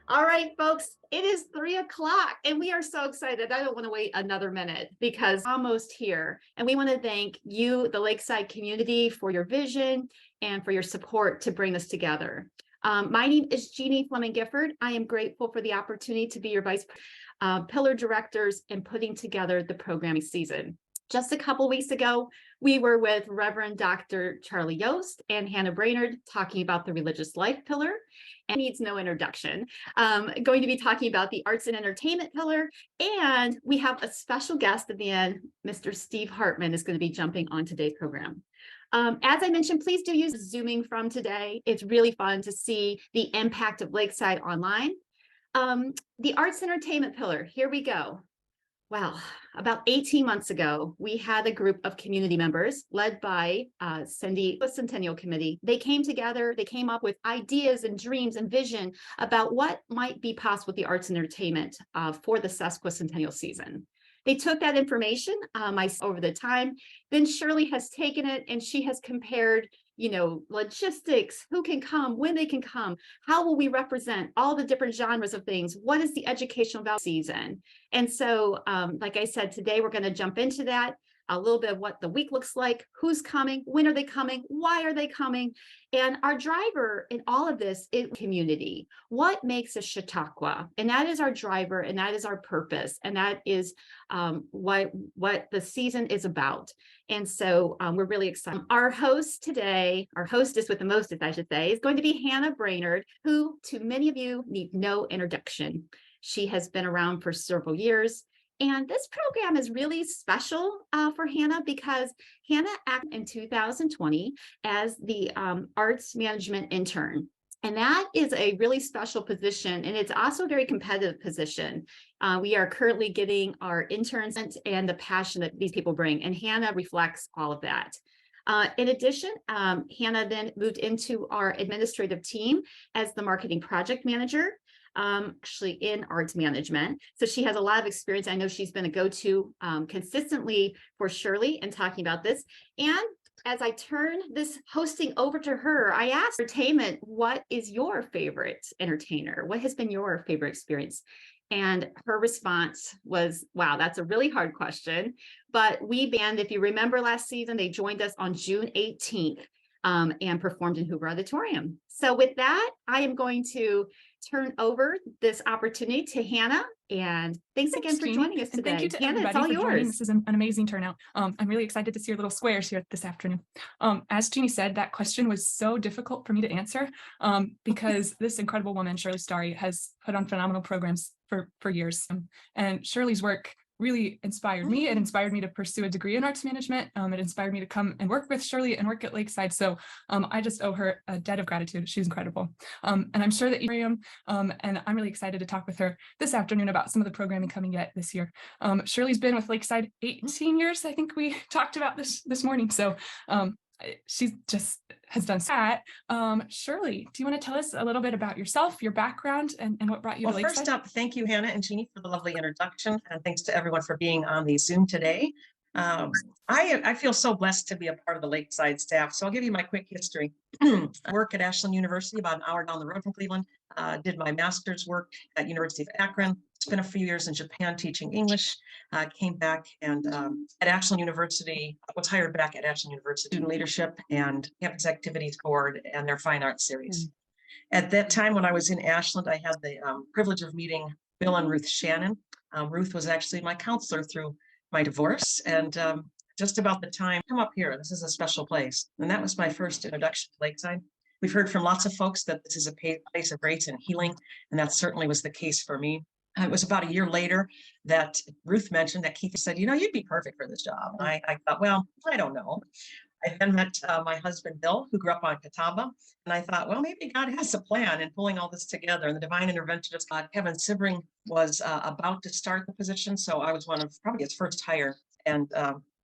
All right, folks, it is 3 o'clock and we are so excited. I don't want to wait another minute because almost here. And we want to thank you, the Lakeside community, for your vision and for your support to bring this together. My name is Jeannie Fleming Gifford. I am grateful for the opportunity to be your vice pillar directors in putting together the programming season. Just a couple weeks ago, we were with Reverend Dr. Charlie Yost and Hannah Brainerd talking about the religious life pillar, and needs no introduction. Going to be talking about the arts and entertainment pillar, and we have a special guest at the end. Mr. Steve Hartman is going to be jumping on today's program. As I mentioned, please do use Zooming from today. It's really fun to see the impact of Lakeside online. The arts entertainment pillar, here we go. Well, about 18 months ago, we had a group of community members led by Cindy, the Centennial Committee. They came together, they came up with ideas and dreams and vision about what might be possible with the arts and entertainment for the sesquicentennial season. They took that information over the time. Then Shirley has taken it and she has compared, logistics, who can come, when they can come, how will we represent all the different genres of things, what is the educational value season. And so, like I said, today we're going to jump into that, a little bit of what the week looks like, who's coming, when are they coming, why are they coming, and our driver in all of this is community. What makes us Chautauqua? And that is our driver, and that is our purpose, and that is what the season is about. And so we're really excited. Our host today, our hostess with the mostest, I should say, is going to be Hannah Brainerd, who to many of you need no introduction. She has been around for several years. And this program is really special for Hannah because Hannah acted in 2020 as the arts management intern. And that is a really special position. And it's also a very competitive position. We are currently getting our interns and the passion that these people bring. And Hannah reflects all of that. In addition, Hannah then moved into our administrative team as the marketing project manager. Actually in arts management. So she has a lot of experience. I know she's been a go-to consistently for Shirley in talking about this. And as I turn this hosting over to her, I asked entertainment, what is your favorite entertainer? What has been your favorite experience? And her response was, wow, that's a really hard question. But if you remember last season, they joined us on June 18th and performed in Hoover Auditorium. So with that, I am going to turn over this opportunity to Hannah. And thanks again for joining us today. Thank you to Hannah, everybody it's all for yours. joining. This is an amazing turnout. I'm really excited to see your little squares here this afternoon. As Jeannie said, that question was so difficult for me to answer because this incredible woman, Shirley Starry, has put on phenomenal programs for years. And Shirley's work really inspired me. It inspired me to pursue a degree in arts management. It inspired me to come and work with Shirley and work at Lakeside. So I just owe her a debt of gratitude. She's incredible. And I'm sure that you and I'm really excited to talk with her this afternoon about some of the programming coming yet this year. Shirley's been with Lakeside 18 years. I think we talked about this morning. So she just has done that. Shirley, do you want to tell us a little bit about yourself, your background, and what brought you to Lakeside? First up, thank you, Hannah and Jeannie, for the lovely introduction. And thanks to everyone for being on the Zoom today. I feel so blessed to be a part of the Lakeside staff. So I'll give you my quick history. I work at Ashland University, about an hour down the road from Cleveland. Did my master's work at University of Akron. Spent a few years in Japan teaching English. Came back and at Ashland University, was hired back at Ashland University Student Leadership and Campus Activities Board and their Fine Arts Series. At that time, when I was in Ashland, I had the privilege of meeting Bill and Ruth Shannon. Ruth was actually my counselor through my divorce, and just about the time, come up here, this is a special place. And that was my first introduction to Lakeside. We've heard from lots of folks that this is a place of grace and healing, and that certainly was the case for me. It was about a year later that Ruth mentioned that Keith said, you'd be perfect for this job. And I thought, well, I don't know. I then met my husband, Bill, who grew up on Catawba. And I thought, well, maybe God has a plan in pulling all this together. And the divine intervention of God. Kevin Sibring was about to start the position. So I was one of probably his first hire. And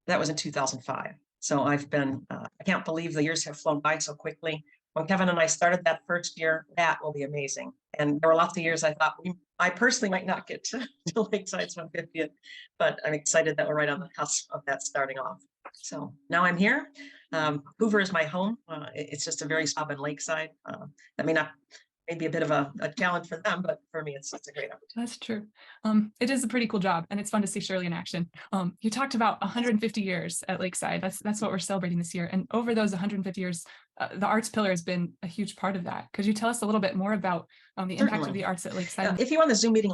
that was in 2005. So I've been, I can't believe the years have flown by so quickly. When Kevin and I started that first year, that will be amazing. And there were lots of years I thought I personally might not get to Lakeside's 150th, but I'm excited that we're right on the cusp of that starting off. So now I'm here. Hoover is my home. It's just a very stop in Lakeside. That may not maybe a bit of a challenge for them, but for me, it's a great opportunity. That's true. It is a pretty cool job, and it's fun to see Shirley in action. You talked about 150 years at Lakeside. That's what we're celebrating this year. And over those 150 years, the arts pillar has been a huge part of that. Could you tell us a little bit more about the impact of Certainly. the arts at Lakeside? If you were on the Zoom meeting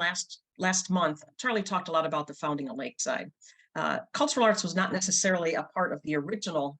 last month, Charlie talked a lot about the founding of Lakeside. Cultural arts was not necessarily a part of the original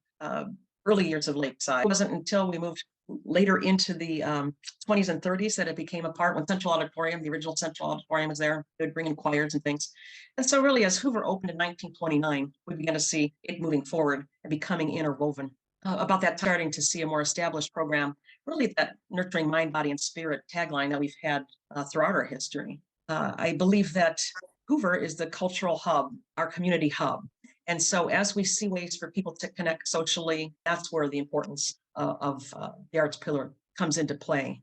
early years of Lakeside. It wasn't until we moved later into the 20s and 30s that it became a part. When Central Auditorium, the original Central Auditorium was there, they would bring in choirs and things. And so really, as Hoover opened in 1929, we began to see it moving forward and becoming interwoven. About that time, starting to see a more established program, really that nurturing mind, body, and spirit tagline that we've had throughout our history. I believe that Hoover is the cultural hub, our community hub. And so as we see ways for people to connect socially, that's where the importance of the arts pillar comes into play.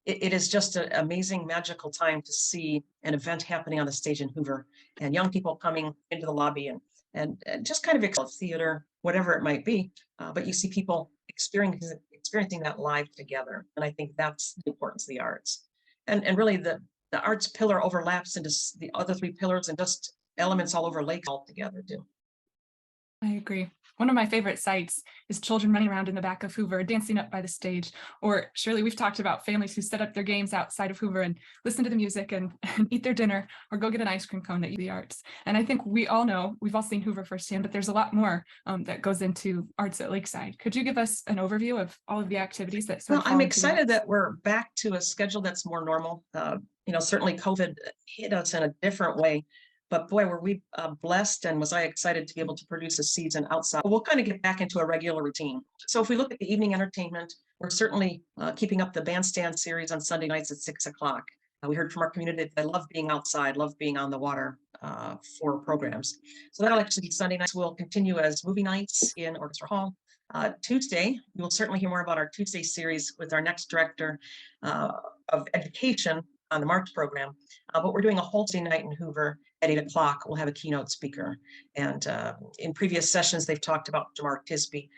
It is just an amazing, magical time to see an event happening on the stage in Hoover and young people coming into the lobby and just kind of theater, whatever it might be. But you see people experiencing that live together. And I think that's the importance of the arts. And really the arts pillar overlaps into the other three pillars and just elements all over Lake all together too. I agree. One of my favorite sights is children running around in the back of Hoover, dancing up by the stage. Or Shirley, we've talked about families who set up their games outside of Hoover and listen to the music and eat their dinner or go get an ice cream cone at the arts. And I think we all know, we've all seen Hoover firsthand, but there's a lot more that goes into arts at Lakeside. Could you give us an overview of all of the activities that sort of I'm fall into the excited arts? that we're back to a schedule that's more normal. Certainly COVID hit us in a different way. But boy, were we blessed, and was I excited to be able to produce a season outside. We'll kind of get back into a regular routine. So if we look at the evening entertainment, we're certainly keeping up the bandstand series on Sunday nights at 6 o'clock. We heard from our community that they love being outside, love being on the water for programs. So that'll actually be Sunday nights. We'll continue as movie nights in Orchestra Hall. Tuesday, you'll certainly hear more about our Tuesday series with our next director of education on the March program. But we're doing a whole day night in Hoover at 8 o'clock. We'll have a keynote speaker. And in previous sessions, they've talked about Jamar Tisby,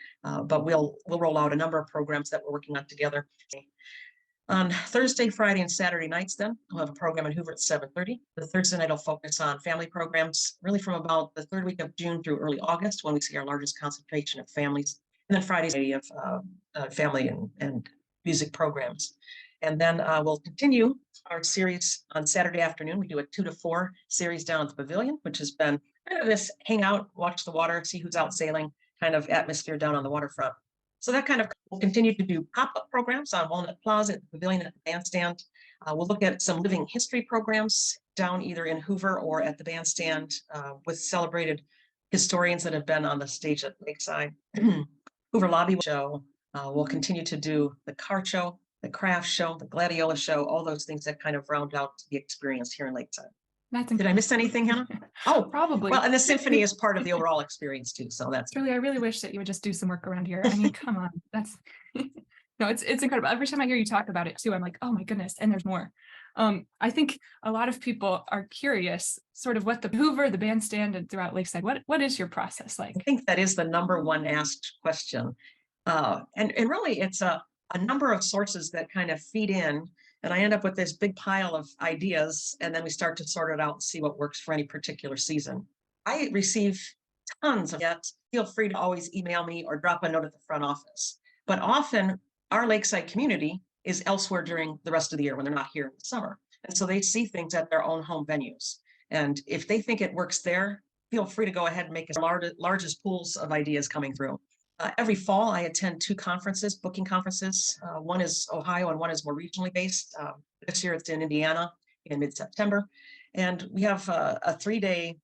but we'll roll out a number of programs that we're working on together. On Thursday, Friday, and Saturday nights, then we'll have a program in Hoover at 7:30. The Thursday night will focus on family programs, really from about the third week of June through early August, when we see our largest concentration of families. And then Friday's of family and music programs. And then we'll continue our series on Saturday afternoon. We do a 2 to 4 series down at the pavilion, which has been kind of this hang out, watch the water, see who's out sailing kind of atmosphere down on the waterfront. So that kind of will continue to do pop-up programs on Walnut Plaza, at the pavilion, at the bandstand. We'll look at some living history programs down either in Hoover or at the bandstand with celebrated historians that have been on the stage at Lakeside. Hoover Lobby show. We'll continue to do the car show, the craft show, the gladiola show, all those things that kind of round out the experience here in Lakeside. That's Did I miss anything, Hannah? Oh, probably. well, and the symphony is part of the overall experience too. So that's Shirley, I really wish that you would just do some work around here. I mean, come on, that's no, it's incredible. Every time I hear you talk about it too, I'm like, oh my goodness, and there's more. I think a lot of people are curious, sort of what the Hoover, the bandstand, and throughout Lakeside. What is your process like? I think that is the number one asked question, and really it's a number of sources that kind of feed in. And I end up with this big pile of ideas, and then we start to sort it out and see what works for any particular season. I receive tons of that. Feel free to always email me or drop a note at the front office. But often our Lakeside community is elsewhere during the rest of the year when they're not here in the summer. And so they see things at their own home venues. And if they think it works there, feel free to go ahead and make us largest pools of ideas coming through. Every fall, I attend 2 conferences, booking conferences. One is Ohio and one is more regionally based. This year it's in Indiana in mid-September. And we have a 3-day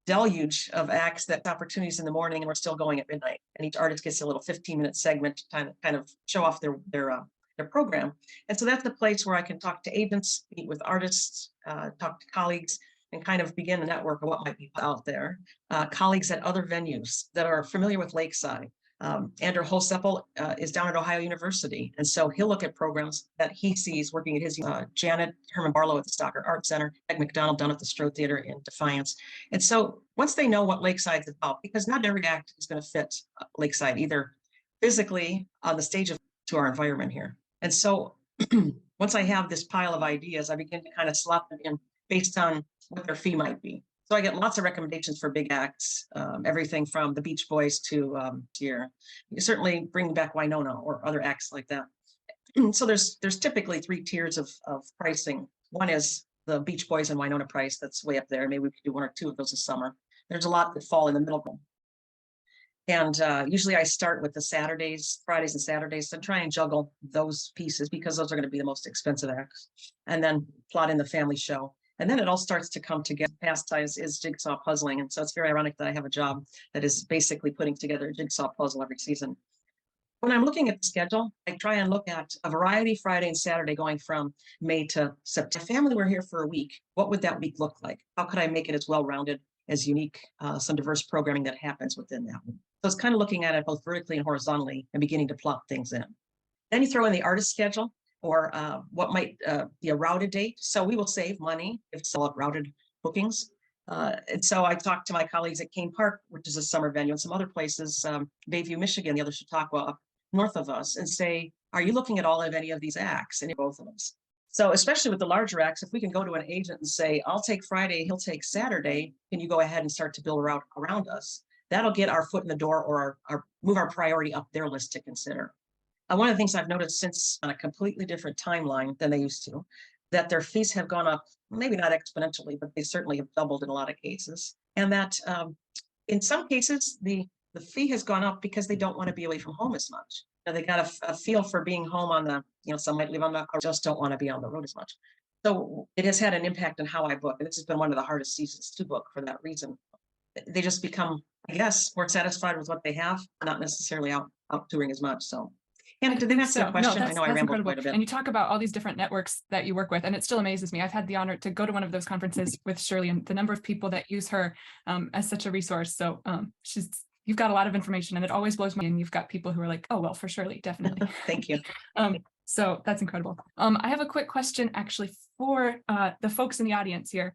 deluge of acts, that opportunities in the morning, and we're still going at midnight. And each artist gets a little 15-minute segment to kind of show off their program. And so that's the place where I can talk to agents, meet with artists, talk to colleagues, and kind of begin the network of what might be out there. Colleagues at other venues that are familiar with Lakeside. Andrew Holseppel is down at Ohio University. And so he'll look at programs that he sees working at his, Janet Herman Barlow at the Stockard Art Center, Meg McDonald down at the Strode Theater in Defiance. And so once they know what Lakeside's about, because not every act is going to fit Lakeside, either physically on the stage to our environment here. And so once I have this pile of ideas, I begin to kind of slot them in based on what their fee might be. So I get lots of recommendations for big acts, everything from the Beach Boys to here. You certainly bring back Winona or other acts like that. So there's typically 3 tiers of pricing. One is the Beach Boys and Winona price. That's way up there. Maybe we could do 1 or 2 of those this summer. There's a lot that fall in the middle. And usually I start with the Saturdays, Fridays and Saturdays, and try and juggle those pieces because those are going to be the most expensive acts. And then plot in the family show. And then it all starts to come together. Pastimes is jigsaw puzzling. And so it's very ironic that I have a job that is basically putting together a jigsaw puzzle every season. When I'm looking at the schedule, I try and look at a variety Friday and Saturday going from May to September. If family were here for a week, what would that week look like? How could I make it as well-rounded, as unique, some diverse programming that happens within that one? So it's kind of looking at it both vertically and horizontally and beginning to plot things in. Then you throw in the artist schedule or what might be a routed date. So we will save money if it's all routed bookings. And so I talked to my colleagues at Kane Park, which is a summer venue, and some other places, Bayview, Michigan, the other Chautauqua up north of us, and say, are you looking at all of any of these acts? And both of us. So especially with the larger acts, if we can go to an agent and say, I'll take Friday, he'll take Saturday, can you go ahead and start to build a route around us? That'll get our foot in the door or move our priority up their list to consider. One of the things I've noticed since on a completely different timeline than they used to, that their fees have gone up, maybe not exponentially, but they certainly have doubled in a lot of cases. And that in some cases, the fee has gone up because they don't want to be away from home as much. They got a feel for being home on the, some might live on the, or just don't want to be on the road as much. So it has had an impact on how I book. And this has been one of the hardest seasons to book for that reason. They just become, I guess, more satisfied with what they have, not necessarily out touring as much. So. And did they answer your question? I know I rambled quite a bit. And you talk about all these different networks that you work with, and it still amazes me. I've had the honor to go to one of those conferences with Shirley, and the number of people that use her as such a resource. So you've got a lot of information, and it always blows me. And you've got people who are like, oh, well, for Shirley, definitely. Thank you. So that's incredible. I have a quick question actually for the folks in the audience here.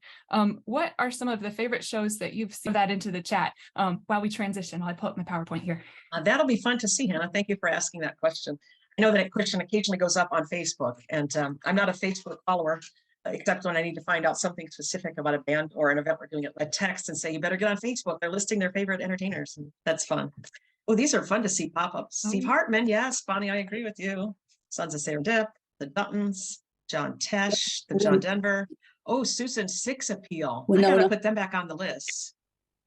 What are some of the favorite shows that you've seen? That into the chat while we transition, while I pull up my PowerPoint here. That'll be fun to see, Hannah. Thank you for asking that question. I know that question occasionally goes up on Facebook, and I'm not a Facebook follower, except when I need to find out something specific about a band or an event we're doing. I text and say, you better get on Facebook. They're listing their favorite entertainers. And that's fun. Oh, these are fun to see pop up. Steve Hartman. Yes, Bonnie, I agree with you. Sons of Sarah Dipp, the Duttons, John Tesh, the John Denver. Oh, Susan Six Appeal. I gotta put them back on the list.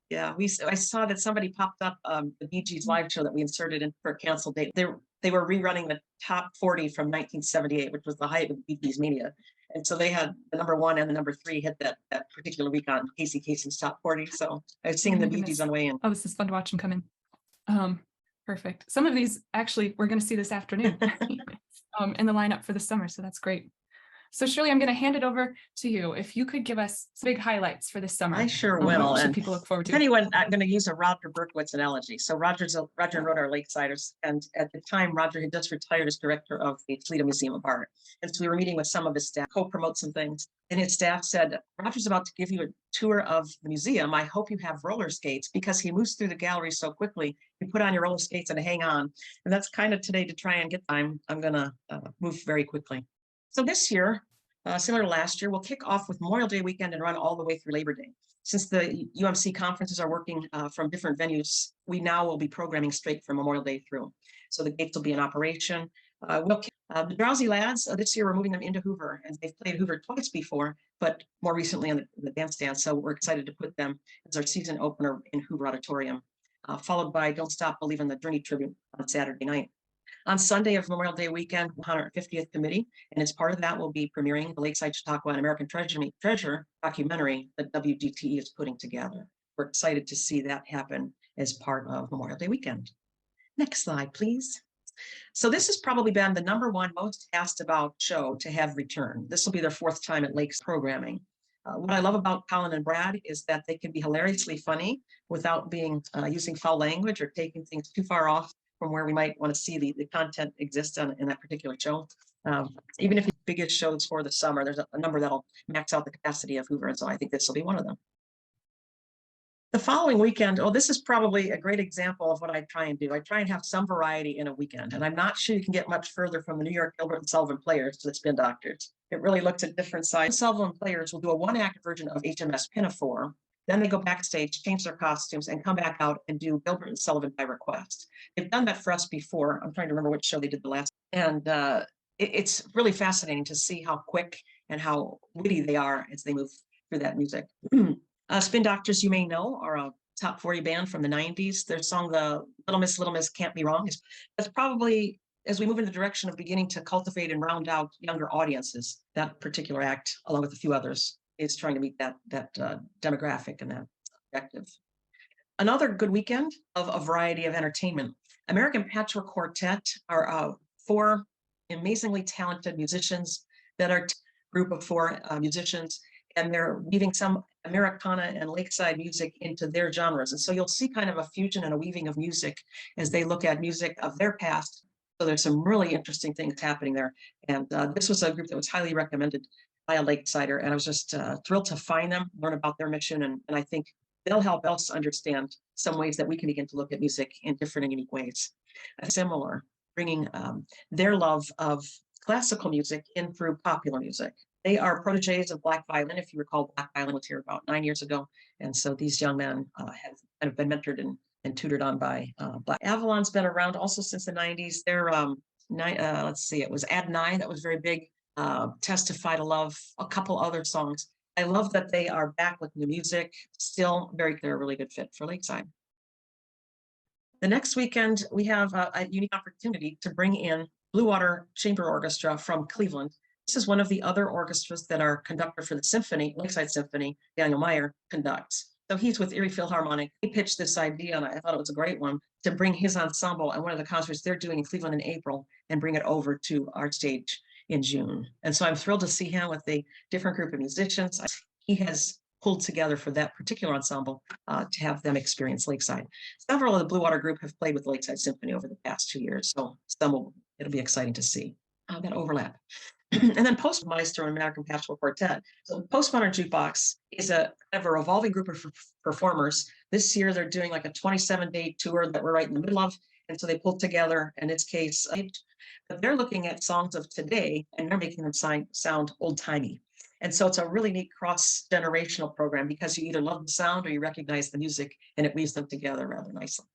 Yeah, I saw that somebody popped up the Bee Gees live show that we inserted in for a canceled date. They were rerunning the top 40 from 1978, which was the height of Bee Gees media. And so they had the number 1 and the number 3 hit that particular week on Casey Kasem's top 40. So I was seeing the Bee Gees on the way in. Oh, this is fun to watch them come in. Perfect. Some of these actually we're going to see this afternoon in the lineup for the summer. So that's great. So Shirley, I'm going to hand it over to you. If you could give us some big highlights for this summer. I sure will. And people look forward to. Anyone, I'm going to use a Roger Berkowitz analogy. So Roger and Rhoda are Lakesiders. And at the time, Roger had just retired as director of the Toledo Museum of Art. And so we were meeting with some of his staff, co-promote some things. And his staff said, Roger's about to give you a tour of the museum. I hope you have roller skates, because he moves through the gallery so quickly. You put on your roller skates and hang on. And that's kind of today to try and get time. I'm going to move very quickly. So this year, similar to last year, we'll kick off with Memorial Day weekend and run all the way through Labor Day. Since the UMC conferences are working from different venues, we now will be programming straight from Memorial Day through. So the gates will be in operation. The Drowsy Lads, this year we're moving them into Hoover, and they've played Hoover twice before, but more recently on the bandstand. So we're excited to put them as our season opener in Hoover Auditorium, followed by Don't Stop Believin' the Journey tribute on Saturday night. On Sunday of Memorial Day weekend, 150th Committee, and as part of that, we'll be premiering the Lakeside Chautauqua and American Treasure documentary that WGTE is putting together. We're excited to see that happen as part of Memorial Day weekend. Next slide, please. So this has probably been the #1 most asked about show to have returned. This will be their 4th time at Lakes programming. What I love about Colin and Brad is that they can be hilariously funny without being using foul language or taking things too far off from where we might want to see the content exist in that particular show. Even if the biggest shows for the summer, there's a number that'll max out the capacity of Hoover. And so I think this will be one of them. The following weekend, oh, this is probably a great example of what I try and do. I try and have some variety in a weekend, and I'm not sure you can get much further from the New York Gilbert and Sullivan Players to the Spin Doctors. It really looks at different sides. Sullivan Players will do a one-act version of HMS Pinafore. Then they go backstage, change their costumes, and come back out and do Gilbert and Sullivan by request. They've done that for us before. I'm trying to remember which show they did the last. And it's really fascinating to see how quick and how witty they are as they move through that music. Spin Doctors, you may know, are a top 40 band from the 90s. Their song, the Little Miss Can't Be Wrong, that's probably, as we move in the direction of beginning to cultivate and round out younger audiences, that particular act, along with a few others, is trying to meet that demographic and that objective. Another good weekend of a variety of entertainment. American Patchwork Quartet are 4 amazingly talented musicians that are a group of 4 musicians, and they're weaving some Americana and lakeside music into their genres. And so you'll see kind of a fusion and a weaving of music as they look at music of their past. So there's some really interesting things happening there. And this was a group that was highly recommended by a Lakesider. And I was just thrilled to find them, learn about their mission. And I think they'll help us understand some ways that we can begin to look at music in different and unique ways. Similar, bringing their love of classical music in through popular music. They are proteges of Black Violin. If you recall, Black Violin was here about 9 years ago. And so these young men have kind of been mentored and tutored on by Black. Avalon's been around also since the 90s. They're, let's see, it was Adonai that was very big. Testify to Love, a couple other songs. I love that they are back with new music. Still they're a really good fit for Lakeside. The next weekend, we have a unique opportunity to bring in Blue Water Chamber Orchestra from Cleveland. This is one of the other orchestras that our conductor for the symphony, Lakeside Symphony, Daniel Meyer, conducts. So he's with Erie Philharmonic. He pitched this idea, and I thought it was a great one, to bring his ensemble and one of the concerts they're doing in Cleveland in April and bring it over to our stage in June. And so I'm thrilled to see him with a different group of musicians. He has pulled together for that particular ensemble to have them experience Lakeside. Several of the Blue Water group have played with Lakeside Symphony over the past 2 years, so it'll be exciting to see that overlap. And then Postmeister and American Patchwork Quartet. So Postmodern Jukebox is a kind of a revolving group of performers. This year they're doing like a 27-day tour that we're right in the middle of. And so they pulled together, in its case, but they're looking at songs of today and they're making them sound old-timey. And so it's a really neat cross-generational program because you either love the sound or you recognize the music, and it weaves them together rather nicely.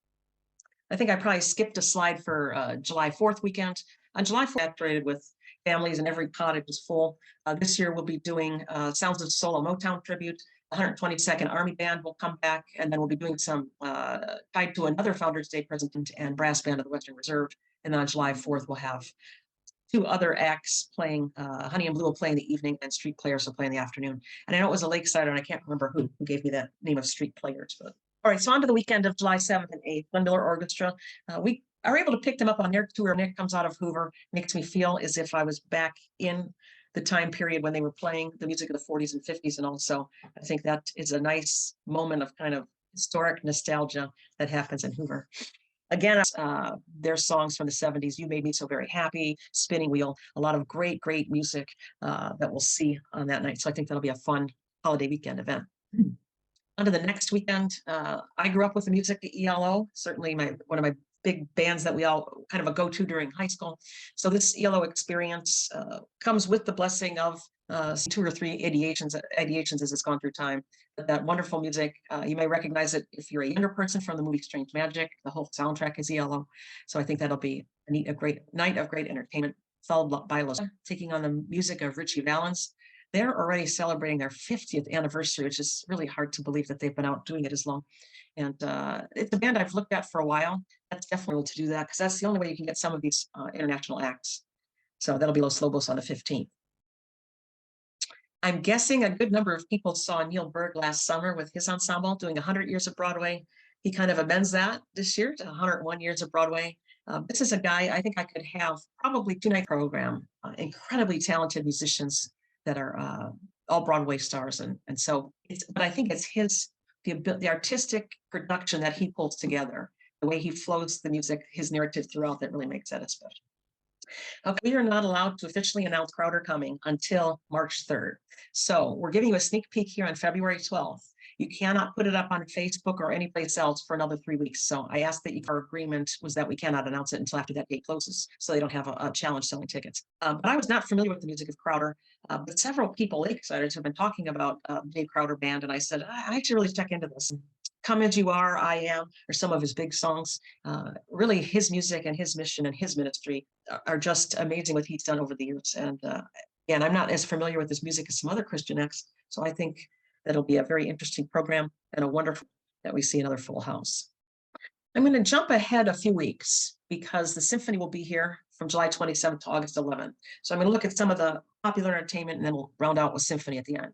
I think I probably skipped a slide for July 4th weekend. On July 4th, saturated with families and every cottage is full. This year we'll be doing Sounds of Soul, a Motown tribute. The 122nd Army Band will come back, and then we'll be doing some tied to another Founders Day presentation and brass band of the Western Reserve. And then on July 4th, we'll have 2 other acts playing. Honey and Blue will play in the evening, and Street Players will play in the afternoon. And I know it was a Lakeside, and I can't remember who gave me that name of Street Players. But all right, so on to the weekend of July 7th and 8th, Glenn Miller Orchestra. We are able to pick them up on their tour. Nick comes out of Hoover, makes me feel as if I was back in the time period when they were playing the music of the 40s and 50s. And also, I think that is a nice moment of kind of historic nostalgia that happens in Hoover. Again, their songs from the 70s, You Made Me So Very Happy, Spinning Wheel, a lot of great music that we'll see on that night. So I think that'll be a fun holiday weekend event. On to the next weekend. I grew up with the music at ELO, certainly one of my big bands that we all kind of a go-to during high school. So this ELO experience comes with the blessing of 2 or 3 ideations as it's gone through time. But that wonderful music, you may recognize it if you're a younger person from the movie Strange Magic. The whole soundtrack is ELO. So I think that'll be a great night of great entertainment, followed by Los taking on the music of Richie Valens. They're already celebrating their 50th anniversary, which is really hard to believe that they've been out doing it as long. And it's a band I've looked at for a while. That's definitely able to do that because that's the only way you can get some of these international acts. So that'll be Los Lobos on the 15th. I'm guessing a good number of people saw Neil Berg last summer with his ensemble doing 100 years of Broadway. He kind of amends that this year to 101 years of Broadway. This is a guy I think I could have probably 2-night program, incredibly talented musicians that are all Broadway stars. And so but I think it's the artistic production that he pulls together, the way he flows the music, his narrative throughout, that really makes that a special. Okay, we are not allowed to officially announce Crowder coming until March 3rd. So we're giving you a sneak peek here on February 12th. You cannot put it up on Facebook or anyplace else for another 3 weeks. So I asked that our agreement was that we cannot announce it until after that date closes, so they don't have a challenge selling tickets. But I was not familiar with the music of Crowder, but several people, Lakesiders, have been talking about Dave Crowder Band, and I said, I should really check into this. Come As You Are, I Am, or some of his big songs. Really, his music and his mission and his ministry are just amazing what he's done over the years. And again, I'm not as familiar with his music as some other Christian acts, so I think that'll be a very interesting program and a wonderful that we see another full house. I'm going to jump ahead a few weeks because the symphony will be here from July 27th to August 11th. So I'm going to look at some of the popular entertainment and then we'll round out with symphony at the end.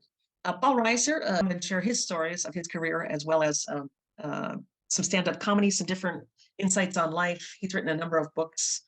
Paul Reiser and share his stories of his career, as well as some stand-up comedy, some different insights on life. He's written a number of books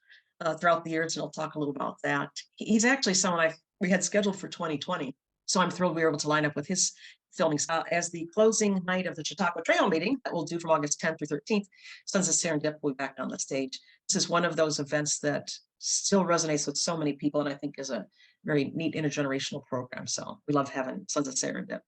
throughout the years, and I'll talk a little about that. He's actually someone we had scheduled for 2020, so I'm thrilled we were able to line up with his filming as the closing night of the Chautauqua Trail meeting that we'll do from August 10th through 13th. Sons of Serendip will be back on the stage. This is one of those events that still resonates with so many people, and I think is a very neat intergenerational program. So we love having Sons of Serendip.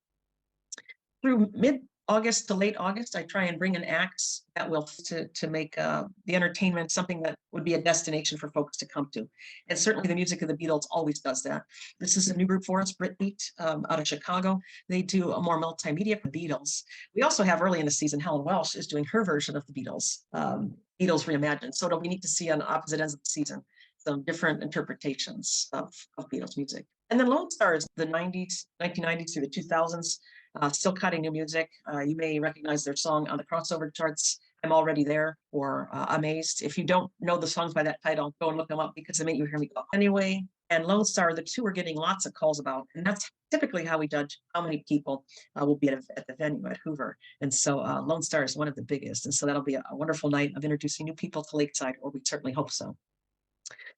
Through mid-August to late August, I try and bring in acts that will to make the entertainment something that would be a destination for folks to come to. And certainly the music of the Beatles always does that. This is a new group for us, Britbeat, out of Chicago. They do a more multimedia for the Beatles. We also have early in the season, Helen Welsh is doing her version of the Beatles, Beatles Reimagined. So it'll be neat to see on opposite ends of the season some different interpretations of Beatles music. And then Lone Star is the 90s, 1990s through the 2000s, still cutting new music. You may recognize their song on the crossover charts, I'm Already There, or Amazed. If you don't know the songs by that title, go and look them up because they make you hear me go. Anyway, and Lone Star, the two are getting lots of calls about, and that's typically how we judge how many people will be at the venue at Hoover. And so Lone Star is one of the biggest. And so that'll be a wonderful night of introducing new people to Lakeside, or we certainly hope so.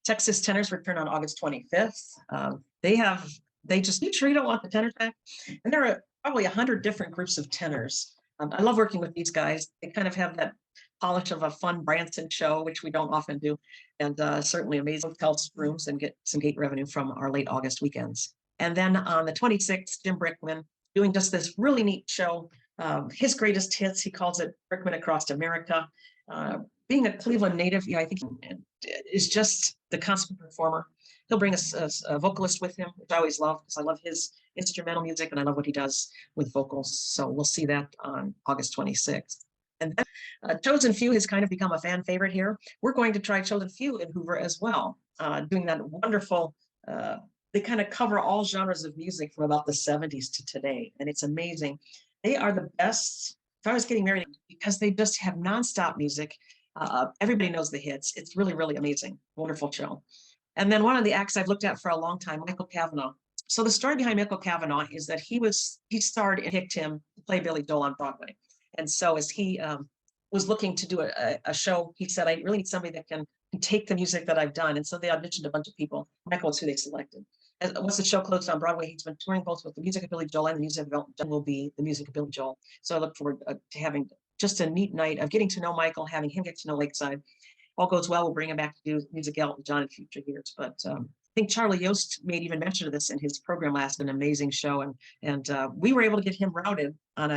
Texas Tenors return on August 25th. They just make sure you don't want the tenor track. And there are probably 100 different groups of tenors. I love working with these guys. They kind of have that polish of a fun Branson show, which we don't often do. And certainly amazing hotel rooms and get some gate revenue from our late August weekends. And then on the 26th, Jim Brickman doing just this really neat show. His greatest hits, he calls it Brickman Across America. Being a Cleveland native, I think is just the constant performer. He'll bring a vocalist with him, which I always love because I love his instrumental music and I love what he does with vocals. So we'll see that on August 26th. And then Chosen Few has kind of become a fan favorite here. We're going to try Chosen Few in Hoover as well, doing that wonderful, they kind of cover all genres of music from about the 70s to today. And it's amazing. They are the best. If I was getting married, because they just have nonstop music. Everybody knows the hits. It's really, really amazing. Wonderful show. And then one of the acts I've looked at for a long time, Michael Cavanaugh. So the story behind Michael Cavanaugh is that he starred and picked him to play Billy Joel on Broadway. And so as he was looking to do a show, he said, I really need somebody that can take the music that I've done. And so they auditioned a bunch of people. Michael was who they selected. And once the show closed on Broadway, he's been touring both with the music of Billy Joel and the music of Elton John will be the music of Billy Joel. So I look forward to having just a neat night of getting to know Michael, having him get to know Lakeside. All goes well, we'll bring him back to do music Elton John in future years. But I think Charlie Yost made even mention of this in his program last, an amazing show. And we were able to get him routed on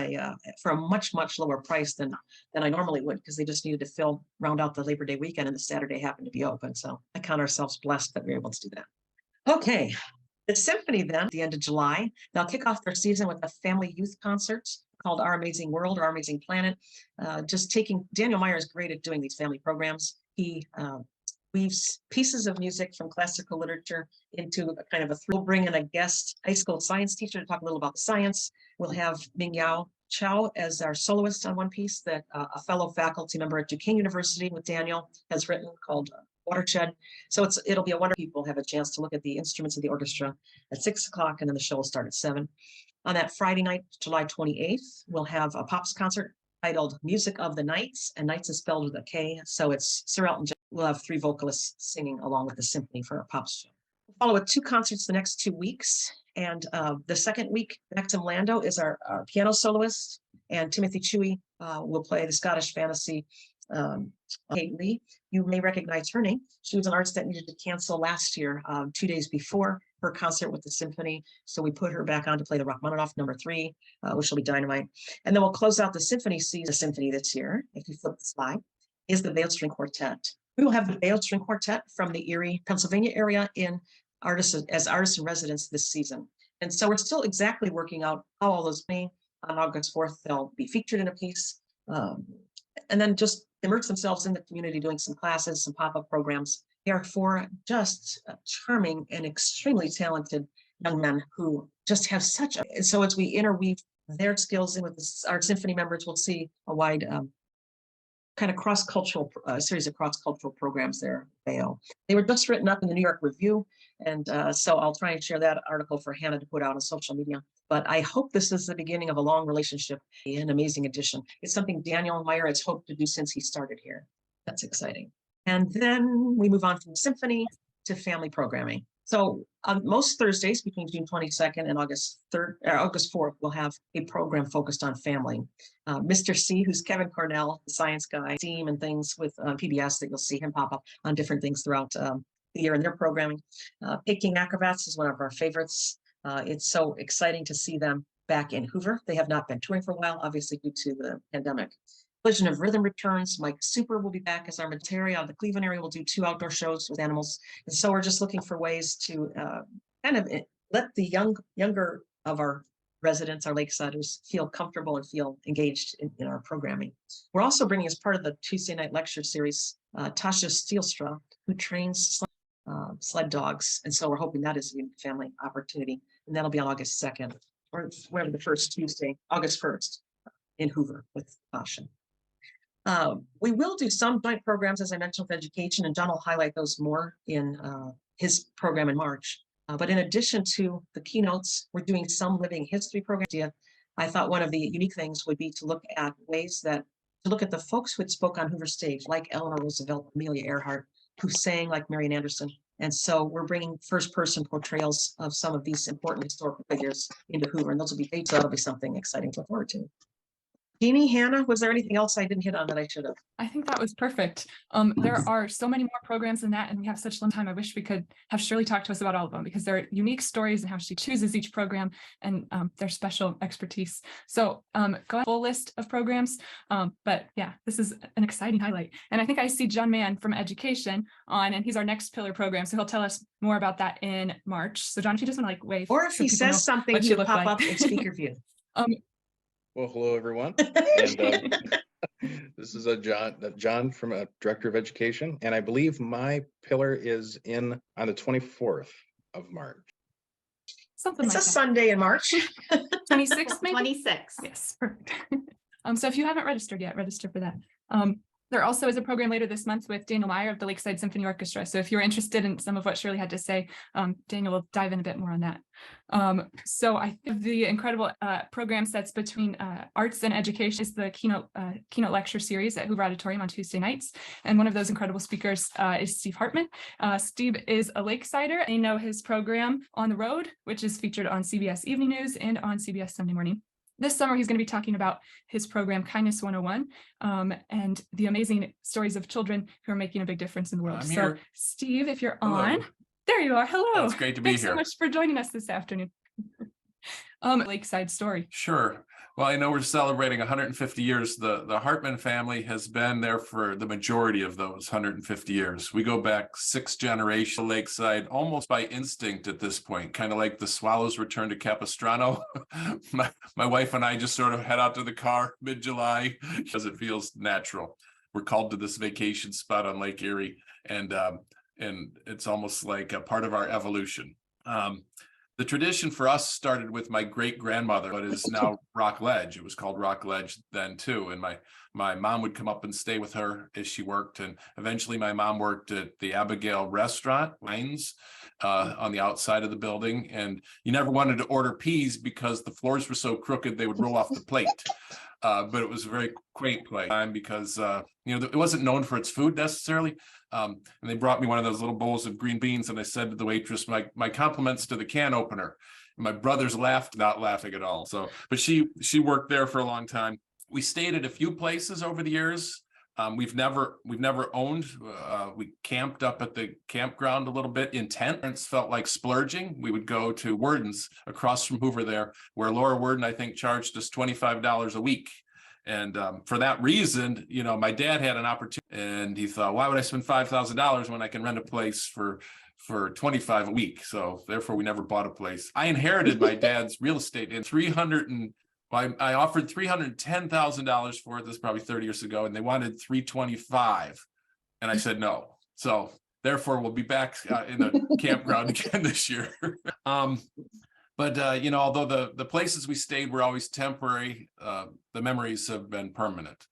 for a much, much lower price than I normally would, because they just needed to round out the Labor Day weekend and the Saturday happened to be open. So I count ourselves blessed that we were able to do that. Okay, the Symphony then, at the end of July, they'll kick off their season with a family youth concert called Our Amazing World or Our Amazing Planet. Daniel Meyer is great at doing these family programs. He weaves pieces of music from classical literature into a kind of we'll bring in a guest high school science teacher to talk a little about the science. We'll have Mingyao Chao as our soloist on one piece that a fellow faculty member at Duquesne University with Daniel has written called Watershed. So it'll be a wonderful people have a chance to look at the instruments of the orchestra at 6 o'clock, and then the show will start at 7. On that Friday night, July 28th, we'll have a Pops concert titled Music of the Nights, and Nights is spelled with a K. So it's Sir Elton John. We'll have 3 vocalists singing along with the symphony for our Pops show. We'll follow with 2 concerts the next 2 weeks. And the second week, Maxim Lando is our piano soloist, and Timothy Chewy will play the Scottish Fantasy Kate Lee, you may recognize her name. She was an artist that needed to cancel last year, 2 days before her concert with the symphony. So we put her back on to play the Rachmaninoff #3, which will be dynamite. And then we'll close out the symphony season. The symphony this year, if you flip the slide, is the Veiled String Quartet. We will have the Veiled String Quartet from the Erie, Pennsylvania area in artists in residence this season. And so we're still exactly working out how all those may. On August 4th, they'll be featured in a piece, and then just immerse themselves in the community, doing some classes, some pop-up programs. They are four just charming and extremely talented young men who just have such a, so as we interweave their skills in with our symphony members, we'll see a wide kind of cross-cultural series of cross-cultural programs there. They were just written up in the New York Review, and so I'll try and share that article for Hannah to put out on social media. But I hope this is the beginning of a long relationship, an amazing addition. It's something Daniel Meyer has hoped to do since he started here. That's exciting. And then we move on from symphony to family programming. So on most Thursdays between June 22nd and August 4th, we'll have a program focused on family. Mr. C, who's Kevin Cornell, the science guy, team and things with PBS, that you'll see him pop up on different things throughout the year in their programming. Peking Acrobats is one of our favorites. It's so exciting to see them back in Hoover. They have not been touring for a while, obviously due to the pandemic. Collision of Rhythm returns. Mike Super will be back as our material. Out of the Cleveland area, we'll do 2 outdoor shows with animals. And so we're just looking for ways to kind of let the younger of our residents, our Lakesiders, feel comfortable and feel engaged in our programming. We're also bringing, as part of the Tuesday night lecture series, Tasha Steelstra, who trains sled dogs. And so we're hoping that is a family opportunity. And that'll be on August 2nd, or whatever the first Tuesday, August 1st, in Hoover with Tasha. We will do some joint programs, as I mentioned, with education, and John will highlight those more in his program in March. But in addition to the keynotes, we're doing some living history program. I thought one of the unique things would be to look at the folks who had spoke on Hoover stage, like Eleanor Roosevelt, Amelia Earhart, who sang like Marian Anderson. And so we're bringing first-person portrayals of some of these important historical figures into Hoover, and that'll be something exciting to look forward to. Jeannie, Hannah, was there anything else I didn't hit on that I should have? I think that was perfect. There are so many more programs than that, and we have such little time. I wish we could have Shirley talk to us about all of them, because there are unique stories and how she chooses each program and their special expertise. So go ahead, full list of programs. But yeah, this is an exciting highlight. And I think I see John Mann from education on, and he's our next pillar program. So he'll tell us more about that in March. So John, if you just want to wave. Or if he says something, he'll pop up in speaker view. Well, hello, everyone. And this is John from Director of Education. And I believe my pillar is on the 24th of March. Something it's like a that. Sunday in March. 26th, maybe? 26. Yes, perfect. So if you haven't registered yet, register for that. There also is a program later this month with Daniel Meyer of the Lakeside Symphony Orchestra. So if you're interested in some of what Shirley had to say, Daniel will dive in a bit more on that. So I think the incredible program sets between arts and education is the keynote lecture series at Hoover Auditorium on Tuesday nights. And one of those incredible speakers is Steve Hartman. Steve is a Lakesider, and you know his program On the Road, which is featured on CBS Evening News and on CBS Sunday Morning. This summer, he's going to be talking about his program, Kindness 101, and the amazing stories of children who are making a big difference in the world. I'm So, here. Steve, if you're Hello. on, there you are. Hello. It's great to be Thanks here. so much for joining us this afternoon. Lakeside story. Sure. Well, I know we're celebrating 150 years. The Hartman family has been there for the majority of those 150 years. We go back 6 generations Lakeside, almost by instinct at this point, kind of like the Swallows return to Capistrano. my wife and I just sort of head out to the car mid-July because it feels natural. We're called to this vacation spot on Lake Erie, and it's almost like a part of our evolution. The tradition for us started with my great-grandmother, but is now Rockledge. It was called Rockledge then too. And my mom would come up and stay with her as she worked. And eventually my mom worked at the Abigail restaurant, Lines, on the outside of the building. And you never wanted to order peas because the floors were so crooked, they would roll off the plate. But it was a very quaint place because, it wasn't known for its food necessarily. And they brought me one of those little bowls of green beans, and I said to the waitress, my compliments to the can opener. And my brothers laughed, not laughing at all. So, but she worked there for a long time. We stayed at a few places over the years, We've never owned. We camped up at the campground a little bit in tent. It felt like splurging. We would go to Worden's across from Hoover there, where Laura Worden, I think, charged us $25 a week. And for that reason, you know, my dad had an opportunity, and he thought, why would I spend $5,000 when I can rent a place for $25 a week? So therefore, we never bought a place. I inherited my dad's real estate in I offered $310,000 for it. This is probably 30 years ago, and they wanted $325,000, and I said no. So therefore, we'll be back in the campground again this year. But you know, although the places we stayed were always temporary, the memories have been permanent.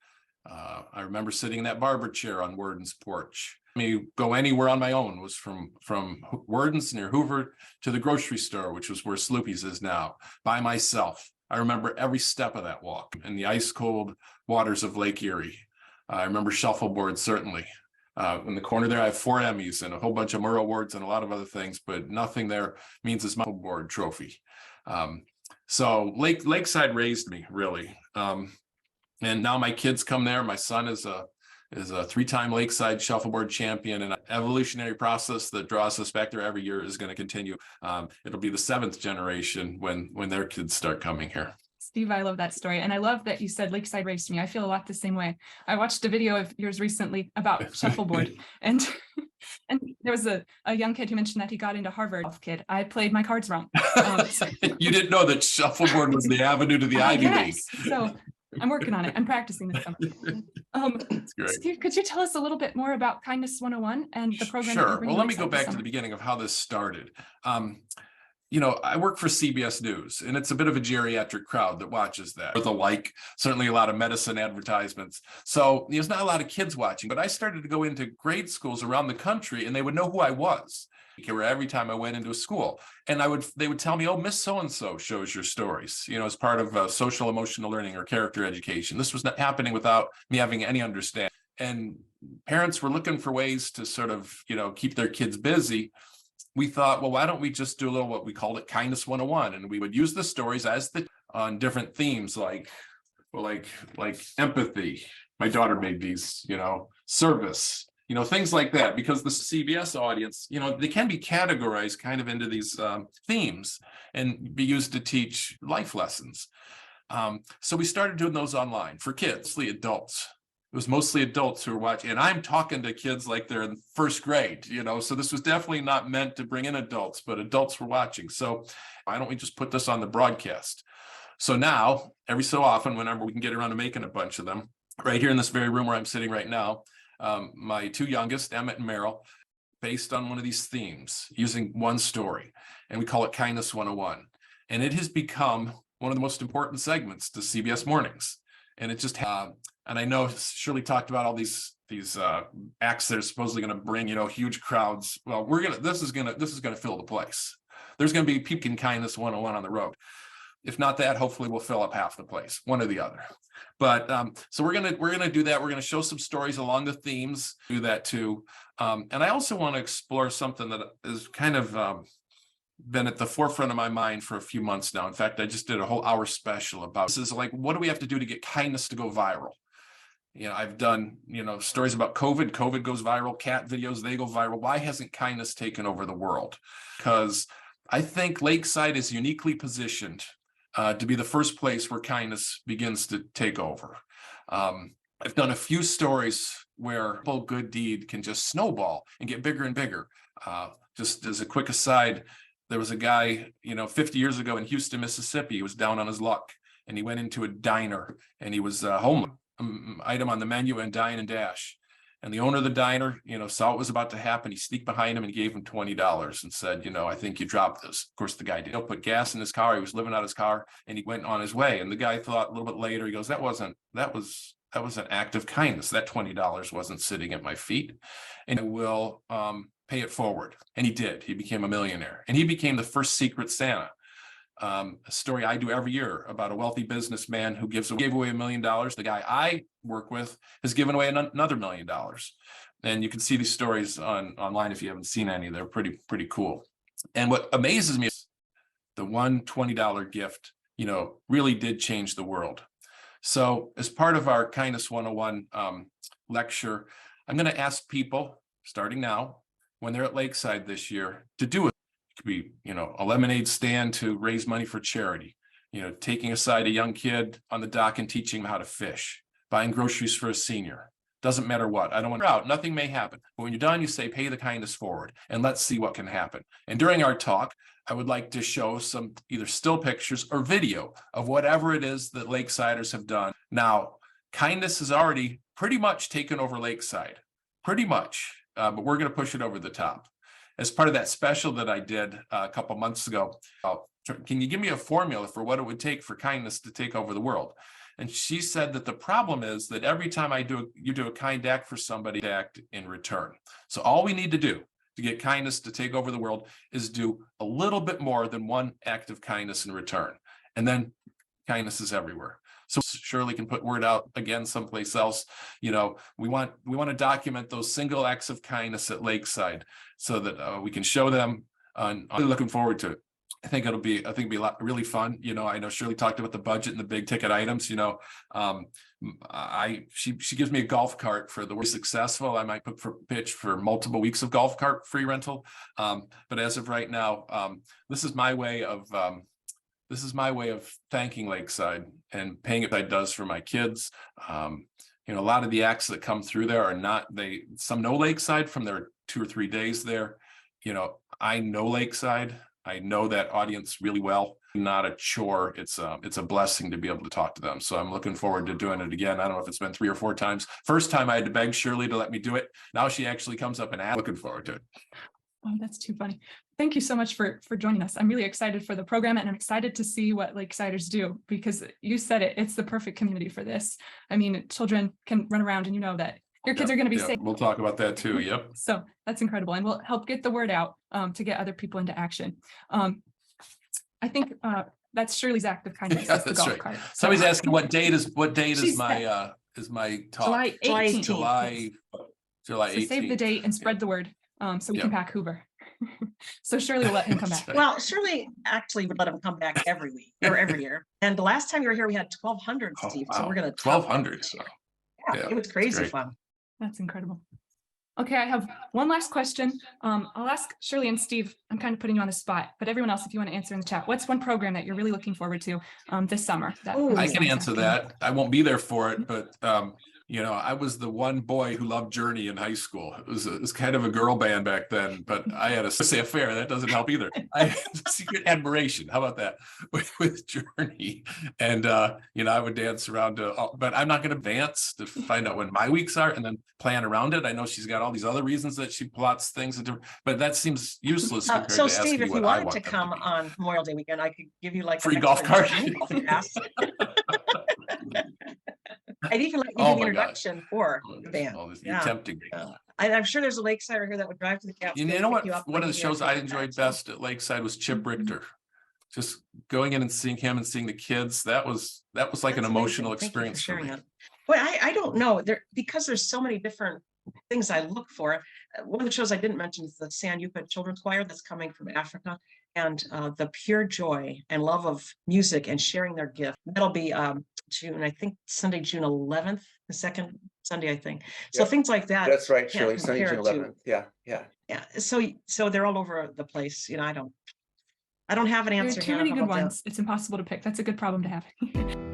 I remember sitting in that barber chair on Worden's porch. Me go anywhere on my own was from Worden's near Hoover to the grocery store, which was where Sloopy's is now, by myself. I remember every step of that walk in the ice cold waters of Lake Erie. I remember shuffleboard, certainly. In the corner there, I have 4 Emmys and a whole bunch of Murrow Awards and a lot of other things, but nothing there means as my board trophy. So Lakeside raised me, really. And now my kids come there. My son is a 3-time Lakeside shuffleboard champion, and an evolutionary process that draws us back there every year is going to continue. It'll be the 7th generation when their kids start coming here. Steve, I love that story. And I love that you said Lakeside raised me. I feel a lot the same way. I watched a video of yours recently about shuffleboard, and there was a young kid who mentioned that he got into Harvard. Kid, I played my cards wrong. You didn't know that shuffleboard was the avenue to the Ivy League. So I'm working on it. I'm practicing this summer. That's great. Steve, could you tell us a little bit more about Kindness 101 and the program? Sure. Well, let me go back to the beginning of how this started. You know, I work for CBS News, and it's a bit of a geriatric crowd that watches that. With certainly a lot of medicine advertisements. So there's not a lot of kids watching, but I started to go into grade schools around the country, and they would know who I was every time I went into a school. And they would tell me, oh, Miss So-and-so shows your stories, you know, as part of social emotional learning or character education. This was not happening without me having any understanding. And parents were looking for ways to sort of, you know, keep their kids busy. We thought, well, why don't we just do a little, what we called it, Kindness 101, and we would use the stories on different themes like empathy. My daughter made these, you know, service, you know, things like that, because the CBS audience, you know, they can be categorized kind of into these themes and be used to teach life lessons. So we started doing those online for kids, the adults. It was mostly adults who were watching, and I'm talking to kids like they're in 1st grade, you know, so this was definitely not meant to bring in adults, but adults were watching. So why don't we just put this on the broadcast? So now, every so often, whenever we can get around to making a bunch of them, right here in this very room where I'm sitting right now, my 2 youngest, Emmett and Merrill, based on one of these themes, using one story, and we call it Kindness 101. And it has become one of the most important segments to CBS Mornings. And it just and I know Shirley talked about all these acts that are supposedly going to bring, you know, huge crowds. Well, this is gonna fill the place. There's going to be Peak and Kindness 101 on the road. If not that, hopefully we'll fill up half the place, one or the other. But so we're gonna do that. We're gonna show some stories along the themes, do that too. And I also want to explore something that is kind of been at the forefront of my mind for a few months now. In fact, I just did a whole hour special about this. Is like, what do we have to do to get kindness to go viral? You know, I've done, you know, stories about COVID. COVID goes viral. Cat videos, they go viral. Why hasn't kindness taken over the world? Because I think Lakeside is uniquely positioned to be the first place where kindness begins to take over. I've done a few stories where a good deed can just snowball and get bigger and bigger. Just as a quick aside, there was a guy, you know, 50 years ago in Houston, Mississippi. He was down on his luck, and he went into a diner, and he was homeless. Item on the menu and dine and dash. And the owner of the diner, you know, saw what was about to happen. He sneaked behind him and gave him $20 and said, you know, I think you dropped this. Of course, the guy didn't put gas in his car. He was living out his car, and he went on his way. And the guy thought a little bit later, he goes, that was an act of kindness. That $20 wasn't sitting at my feet, and I will pay it forward. And he did. He became a millionaire, and he became the first Secret Santa. A story I do every year about a wealthy businessman who gave away $1 million. The guy I work with has given away another $1 million. And you can see these stories online if you haven't seen any. They're pretty cool. And what amazes me is the one $20 gift, you know, really did change the world. So as part of our Kindness 101 lecture. I'm going to ask people, starting now, when they're at Lakeside this year, to do it. It could be, a lemonade stand to raise money for charity, taking aside a young kid on the dock and teaching him how to fish, buying groceries for a senior. Doesn't matter what. I don't want to out. Nothing may happen. But when you're done, you say, pay the kindness forward and let's see what can happen. And during our talk, I would like to show some either still pictures or video of whatever it is that Lakesiders have done. Now, kindness has already pretty much taken over Lakeside, pretty much, but we're going to push it over the top. As part of that special that I did a couple months ago, can you give me a formula for what it would take for kindness to take over the world? And she said that the problem is that every time you do a kind act for somebody, act in return. So all we need to do to get kindness to take over the world is do a little bit more than one act of kindness in return. And then kindness is everywhere. So Shirley can put word out again someplace else. We want to document those single acts of kindness at Lakeside so that we can show them. I'm looking forward to it. I think it'll be a lot really fun. I know Shirley talked about the budget and the big ticket items. She gives me a golf cart for the successful. I might pitch for multiple weeks of golf cart free rental. But as of right now, this is my way of thanking Lakeside and paying it does for my kids. A lot of the acts that come through there are some know Lakeside from their 2 or 3 days there. I know Lakeside. I know that audience really well. Not a chore. It's a blessing to be able to talk to them. So I'm looking forward to doing it again. I don't know if it's been 3 or 4 times. First time I had to beg Shirley to let me do it. Now she actually comes up and asks. Looking forward to it. Oh, that's too funny. Thank you so much for joining us. I'm really excited for the program and I'm excited to see what Lakesiders do because you said it's the perfect community for this. I mean, children can run around and that your kids are going to be safe. We'll talk about that too. Yep. So that's incredible. And we'll help get the word out to get other people into action. I think that's Shirley's act of kindness. Yeah, is the that's golf right. cart. Somebody's asking what date is She my talk? July 18th. July So 18th. save the date and spread the word so we Yeah. can pack Hoover. So Shirley will let him come back. Well, Shirley actually would let him come back every week or every year. And the last time you were here, we had 1,200, Oh, Steve. So wow. we're going to 1,200. Yeah, it was crazy great. fun. That's incredible. Okay, I have one last question. I'll ask Shirley and Steve. I'm kind of putting you on the spot, but everyone else, if you want to answer in the chat, what's one program that you're really looking forward to this summer? Ooh. I can answer that. I won't be there for it, but I was the one boy who loved Journey in high school. It was kind of a girl band back then, but I had a say affair. That doesn't help either. I had secret admiration. How about that with Journey? And I would dance around but I'm not going to dance to find out when my weeks are and then plan around it. I know she's got all these other reasons that she plots things but that seems useless compared So to asking Steve, me if you what I wanted want to them come be. on Memorial Day weekend, I could give you like Free an golf extra cart. golf pass. I'd even let you Oh do the my introduction for the band. You're Yeah. tempting me. I'm sure there's a Lakesider here that would drive to the Catskills. You know what? pick you up, One of the bring you shows here, I take you back. enjoyed best at Lakeside was Chip Richter. Just going in and seeing him and seeing the kids. That was like That's an amazing. emotional Thank you for experience for sharing me. that. Well, I don't know because there's so many different things I look for. One of the shows I didn't mention is the San Yupa Children's Choir that's coming from Africa, and the pure joy and love of music and sharing their gift. That'll be June, I think Sunday, June 11th, the second Sunday, I think. So Yep. things like that. That's right, can't Shirley, Sunday, June compare to- 11th. Yeah, yeah. Yeah, so they're all over the place. I don't have an There are answer. too Hannah. many How good about that? ones. It's impossible to pick. That's a good problem to have.